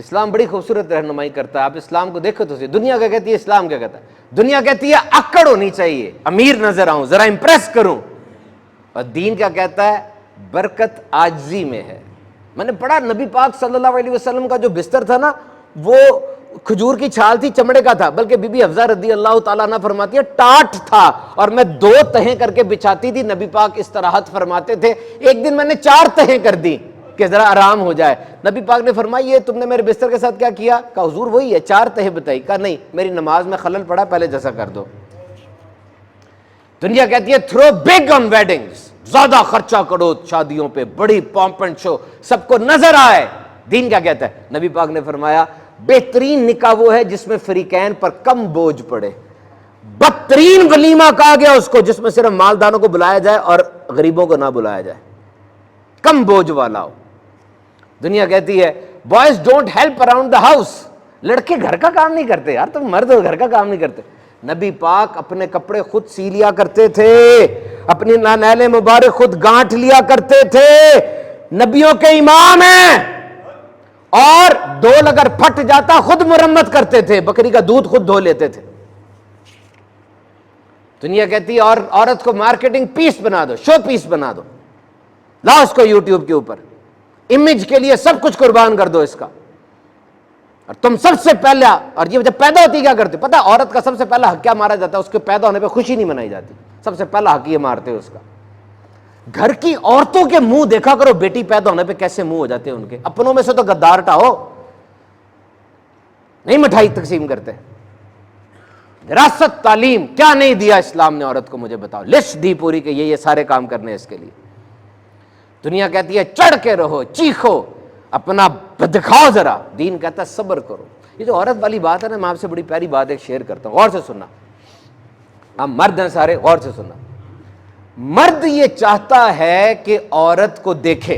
اسلام بڑی خوبصورت رہنمائی کرتا ہے. آپ اسلام کو دیکھو تو دنیا کیا کہتی ہے, اسلام کیا کہتا ہے؟ دنیا کہتی ہے اکڑ ہونی چاہیے, امیر نظر آؤں, ذرا امپریس کروں. اور دین کیا کہتا ہے؟ برکت عاجزی میں ہے. میں نے پڑھا نبی پاک صلی اللہ علیہ وسلم کا جو بستر تھا نا, وہ کھجور کی چھال تھی, چمڑے کا تھا, بلکہ بی بی حفصہ رضی اللہ تعالیٰ عنہ فرماتی ہے ٹاٹ تھا, اور میں 2 تہیں کر کے بچھاتی تھی. نبی پاک استراحت فرماتے تھے. ایک دن میں نے 4 تہیں کر دی کہ ذرا آرام ہو جائے. نبی پاک نے فرمایا یہ تم نے میرے بستر کے ساتھ کیا کیا؟ کہا حضور وہی ہے, 4 تہیں بتائی. کہا نہیں, میری نماز میں خلل پڑا, پہلے جیسا کر دو. دنیا کہتی ہے تھرو بگ آن ویڈنگز, زیادہ خرچہ کرو شادیوں پہ, بڑی پامپ اینڈ شو, سب کو نظر آئے. دین کیا کہتا ہے؟ نبی پاک نے فرمایا بہترین نکاح وہ ہے جس میں فریقین پر کم بوجھ پڑے. بدترین ولیمہ کہا گیا اس کو جس میں صرف مالداروں کو بلایا جائے اور غریبوں کو نہ بلایا جائے, کم بوجھ والا ہو. دنیا کہتی ہے boys don't help around the house, لڑکے گھر کا کام نہیں کرتے. یار تم مرد ہو, گھر کا کام نہیں کرتے. نبی پاک اپنے کپڑے خود سی لیا کرتے تھے, اپنی نانیل مبارک خود گانٹھ لیا کرتے تھے. نبیوں کے امام ہیں, اور ڈول اگر پھٹ جاتا خود مرمت کرتے تھے, بکری کا دودھ خود دھو لیتے تھے. دنیا کہتی ہے اور عورت کو مارکیٹنگ پیس بنا دو, شو پیس بنا دو, لاؤ اس کو یوٹیوب کے اوپر, امیج کے لیے سب کچھ قربان کر دو اس کا. اور تم سب سے پہلا, اور یہ جب پیدا ہوتی کیا کرتے پتہ, عورت کا سب سے پہلا حق کیا مارا جاتا ہے؟ اس کے پیدا ہونے پہ خوشی نہیں منائی جاتی, سب سے پہلا حق یہ مارتے اس کا. گھر کی عورتوں کے منہ دیکھا کرو, بیٹی پیدا ہونے پہ کیسے منہ ہو جاتے ہیں ان کے. اپنوں میں سے تو غدار ٹاؤ, نہیں مٹھائی تقسیم کرتے. وراثت تعلیم کیا نہیں دیا اسلام نے عورت کو, مجھے بتاؤ. لسٹ دی پوری کہ یہ سارے کام کرنے اس کے لیے. دنیا کہتی ہے چڑھ کے رہو, چیخو, اپنا دکھاؤ ذرا. دین کہتا ہے صبر کرو. یہ جو عورت والی بات ہے نا, میں آپ سے بڑی پیاری بات ایک شیئر کرتا ہوں, غور سے سننا. ہم مرد ہیں سارے, غور سے سننا. مرد یہ چاہتا ہے کہ عورت کو دیکھے,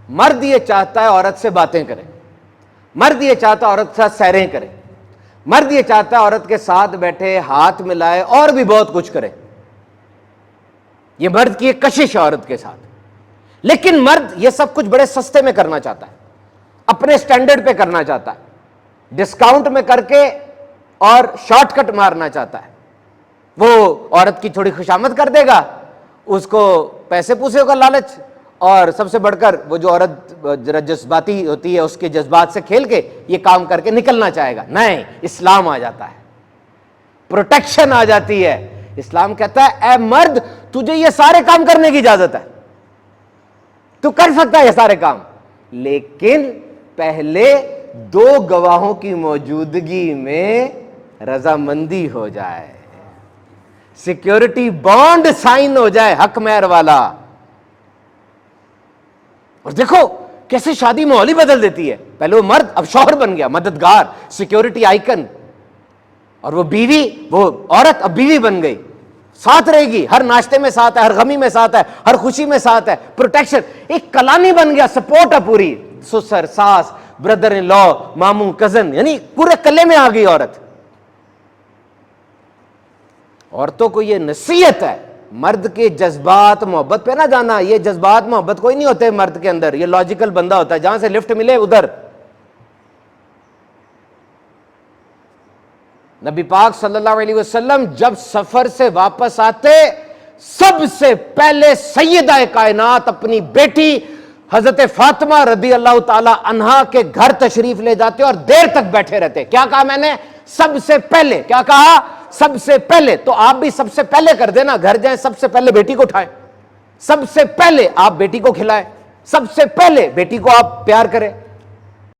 مرد یہ چاہتا ہے عورت سے باتیں کرے, مرد یہ چاہتا ہے عورت کے ساتھ سیریں کرے, مرد یہ چاہتا ہے عورت کے ساتھ بیٹھے, ہاتھ ملائے, اور بھی بہت کچھ کرے. یہ مرد کی ایک کشش ہے عورت کے ساتھ. لیکن مرد یہ سب کچھ بڑے سستے میں کرنا چاہتا ہے, اپنے سٹینڈرڈ پہ کرنا چاہتا ہے, ڈسکاؤنٹ میں کر کے اور شارٹ کٹ مارنا چاہتا ہے. وہ عورت کی تھوڑی خوشامد کر دے گا, اس کو پیسے پوسے کا لالچ, اور سب سے بڑھ کر وہ جو عورت ذرا جذباتی ہوتی ہے اس کے جذبات سے کھیل کے یہ کام کر کے نکلنا چاہے گا. نہیں, اسلام آ جاتا ہے, پروٹیکشن آ جاتی ہے. اسلام کہتا ہے اے مرد تجھے یہ سارے کام کرنے کی اجازت ہے, تو کر سکتا ہے یہ سارے کام, لیکن پہلے 2 گواہوں کی موجودگی میں رضامندی ہو جائے, سیکیورٹی بانڈ سائن ہو جائے حق مہر والا. اور دیکھو کیسے شادی ماحول ہی بدل دیتی ہے. پہلے وہ مرد اب شوہر بن گیا, مددگار, سیکیورٹی آئیکن, اور وہ بیوی, وہ عورت اب بیوی بن گئی, ساتھ رہے گی, ہر ناشتے میں ساتھ ہے, ہر غمی میں ساتھ ہے, ہر خوشی میں ساتھ ہے, پروٹیکشن. ایک کلانی بن گیا, سپورٹ ہے پوری, سسر, ساس, بردر ان لا, ماموں, کزن, یعنی پورے کلے میں آ گئی عورت. عورتوں کو یہ نصیحت ہے, مرد کے جذبات محبت پہ نہ جانا. یہ جذبات محبت کوئی نہیں ہوتے مرد کے اندر, یہ لاجیکل بندہ ہوتا ہے, جہاں سے لفٹ ملے ادھر. نبی پاک صلی اللہ علیہ وسلم جب سفر سے واپس آتے, سب سے پہلے سیدہ کائنات اپنی بیٹی حضرت فاطمہ رضی اللہ تعالی عنہا کے گھر تشریف لے جاتے اور دیر تک بیٹھے رہتے. کیا کہا میں نے؟ سب سے پہلے. کیا کہا؟ سب سے پہلے. تو آپ بھی سب سے پہلے کر دینا, گھر جائیں سب سے پہلے بیٹی کو اٹھائیں, سب سے پہلے آپ بیٹی کو کھلائیں, سب سے پہلے بیٹی کو آپ پیار کریں,